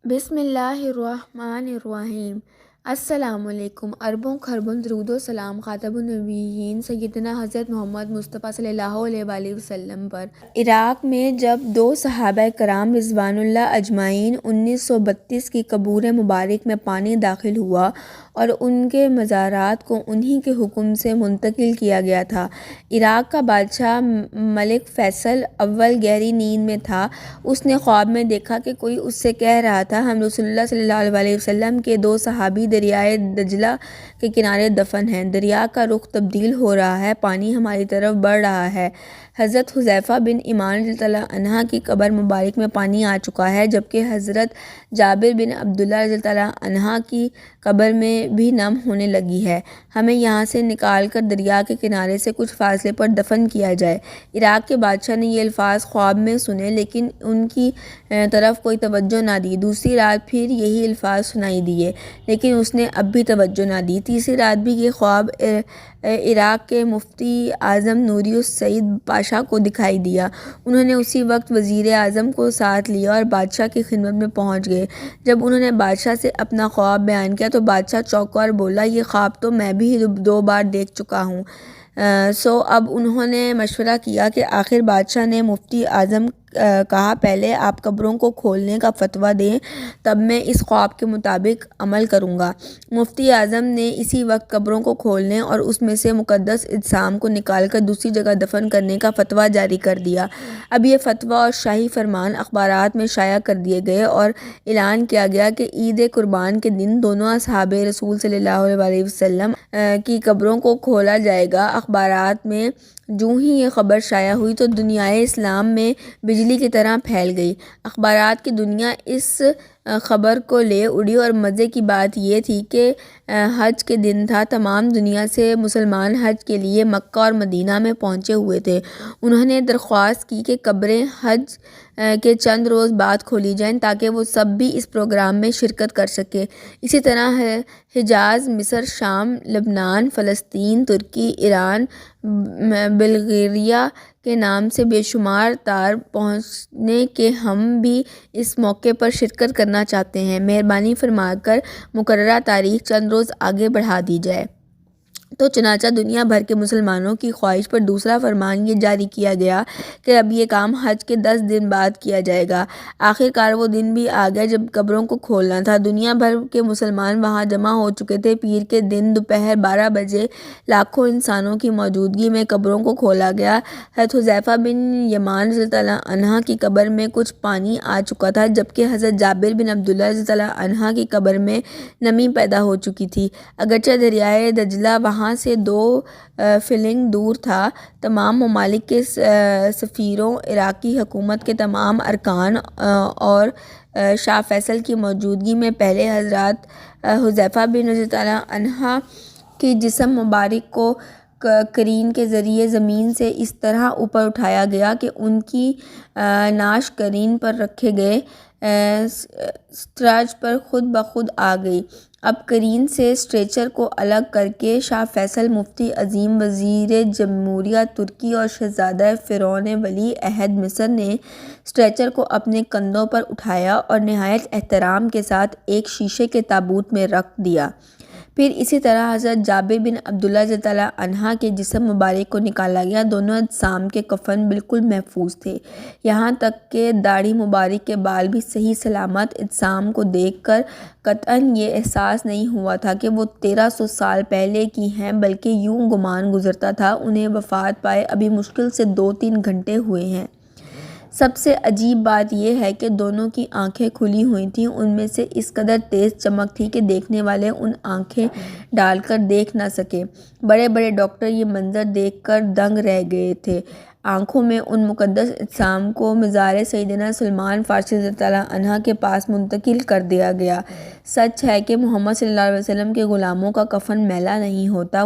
بسم اللہ الرحمن الرحیم۔ السلام علیکم۔ اربوں خربوں درود و سلام خاتم النبیین سیدنا حضرت محمد مصطفیٰ صلی اللہ علیہ وآلہ وسلم پر۔ عراق میں جب دو صحابہ کرام رضوان اللہ اجمعین 1932 کی قبور مبارک میں پانی داخل ہوا اور ان کے مزارات کو انہی کے حکم سے منتقل کیا گیا تھا۔ عراق کا بادشاہ ملک فیصل اول گہری نیند میں تھا۔ اس نے خواب میں دیکھا کہ کوئی اس سے کہہ رہا تھا، ہم رسول اللہ صلی اللہ علیہ وسلم کے دو صحابی دریائے دجلہ کے کنارے دفن ہیں، دریا کا رخ تبدیل ہو رہا ہے، پانی ہماری طرف بڑھ رہا ہے۔ حضرت حذیفہ بن ایمان رضی اللہ عنہ کی قبر مبارک میں پانی آ چکا ہے، جبکہ حضرت جابر بن عبداللہ رضی اللہ عنہ کی قبر میں بھی نم ہونے لگی ہے، ہمیں یہاں سے نکال کر دریا کے کنارے سے کچھ فاصلے پر دفن کیا جائے۔ عراق کے بادشاہ نے یہ الفاظ خواب میں سنے لیکن ان کی طرف کوئی توجہ نہ دی۔ دوسری رات پھر یہی الفاظ سنائی دیے لیکن اس نے اب بھی توجہ نہ دی۔ تیسری رات بھی یہ خواب عراق کے مفتی اعظم نوری السعید پاشا کو دکھائی دیا۔ انہوں نے اسی وقت وزیر اعظم کو ساتھ لیا اور بادشاہ کی خدمت میں پہنچ گئے۔ جب انہوں نے بادشاہ سے اپنا خواب بیان کیا تو بادشاہ چونکا اور بولا، یہ خواب تو میں بھی 2 بار دیکھ چکا ہوں۔ اب انہوں نے مشورہ کیا کہ آخر بادشاہ نے مفتی اعظم کہا، پہلے آپ قبروں کو کھولنے کا فتویٰ دیں، تب میں اس خواب کے مطابق عمل کروں گا۔ مفتی اعظم نے اسی وقت قبروں کو کھولنے اور اس میں سے مقدس اجسام کو نکال کر دوسری جگہ دفن کرنے کا فتویٰ جاری کر دیا۔ اب یہ فتویٰ اور شاہی فرمان اخبارات میں شائع کر دیے گئے اور اعلان کیا گیا کہ عید قربان کے دن دونوں اصحاب رسول صلی اللہ علیہ وسلم کی قبروں کو کھولا جائے گا۔ اخبارات میں جوں ہی یہ خبر شائع ہوئی تو دنیائے اسلام میں بجلی کی طرح پھیل گئی۔ اخبارات کی دنیا اس خبر کو لے اڑی اور مزے کی بات یہ تھی کہ حج کے دن تھا، تمام دنیا سے مسلمان حج کے لیے مکہ اور مدینہ میں پہنچے ہوئے تھے۔ انہوں نے درخواست کی کہ قبریں حج کے چند روز بعد کھولی جائیں تاکہ وہ سب بھی اس پروگرام میں شرکت کر سکیں۔ اسی طرح حجاز، مصر، شام، لبنان، فلسطین، ترکی، ایران، بلغاریہ کے نام سے بے شمار تار پہنچنے کہ ہم بھی اس موقع پر شرکت کرنا چاہتے ہیں، مہربانی فرما کر مقررہ تاریخ چند روز آگے بڑھا دی جائے۔ تو چنانچہ دنیا بھر کے مسلمانوں کی خواہش پر دوسرا فرمان یہ جاری کیا گیا کہ اب یہ کام حج کے 10 دن بعد کیا جائے گا۔ آخرکار وہ دن بھی آ گیا جب قبروں کو کھولنا تھا۔ دنیا بھر کے مسلمان وہاں جمع ہو چکے تھے۔ پیر کے دن دوپہر 12 بجے لاکھوں انسانوں کی موجودگی میں قبروں کو کھولا گیا۔ حضرت حذیفہ بن یمان رضی اللہ عنہ کی قبر میں کچھ پانی آ چکا تھا، جبکہ حضرت جابر بن عبداللہ رضی اللہ عنہ کی قبر میں نمی پیدا ہو چکی تھی۔ اگرچہ دریائے دجلہ وہاں سے 2 فلنگ دور تھا، تمام ممالک کے سفیروں، عراقی حکومت کے تمام ارکان اور شاہ فیصل کی موجودگی میں پہلے حضرت حذیفہ بن رضی اللہ عنہ کی جسم مبارک کو کرین کے ذریعے زمین سے اس طرح اوپر اٹھایا گیا کہ ان کی نعش کرین پر رکھے گئے اسٹرچر پر خود بخود آ گئی۔ اب کرین سے اسٹریچر کو الگ کر کے شاہ فیصل، مفتی اعظم، وزیر جمہوریہ ترکی اور شہزادہ فرعون ولی عہد مصر نے اسٹریچر کو اپنے کندھوں پر اٹھایا اور نہایت احترام کے ساتھ ایک شیشے کے تابوت میں رکھ دیا۔ پھر اسی طرح حضرت جابر بن عبداللہ رضی اللہ عنہ کے جسم مبارک کو نکالا گیا۔ دونوں اجسام کے کفن بالکل محفوظ تھے، یہاں تک کہ داڑھی مبارک کے بال بھی صحیح سلامت۔ اجسام کو دیکھ کر قطعاً یہ احساس نہیں ہوا تھا کہ وہ 1300 سال پہلے کی ہیں، بلکہ یوں گمان گزرتا تھا انہیں وفات پائے ابھی مشکل سے 2-3 گھنٹے ہوئے ہیں۔ سب سے عجیب بات یہ ہے کہ دونوں کی آنکھیں کھلی ہوئی تھیں، ان میں سے اس قدر تیز چمک تھی کہ دیکھنے والے ان آنکھیں ڈال کر دیکھ نہ سکے۔ بڑے بڑے ڈاکٹر یہ منظر دیکھ کر دنگ رہ گئے تھے۔ آنکھوں میں ان مقدس اجسام کو مزار سیدنا سلمان فارسی رضی اللہ عنہ کے پاس منتقل کر دیا گیا۔ سچ ہے کہ محمد صلی اللہ علیہ وسلم کے غلاموں کا کفن میلا نہیں ہوتا۔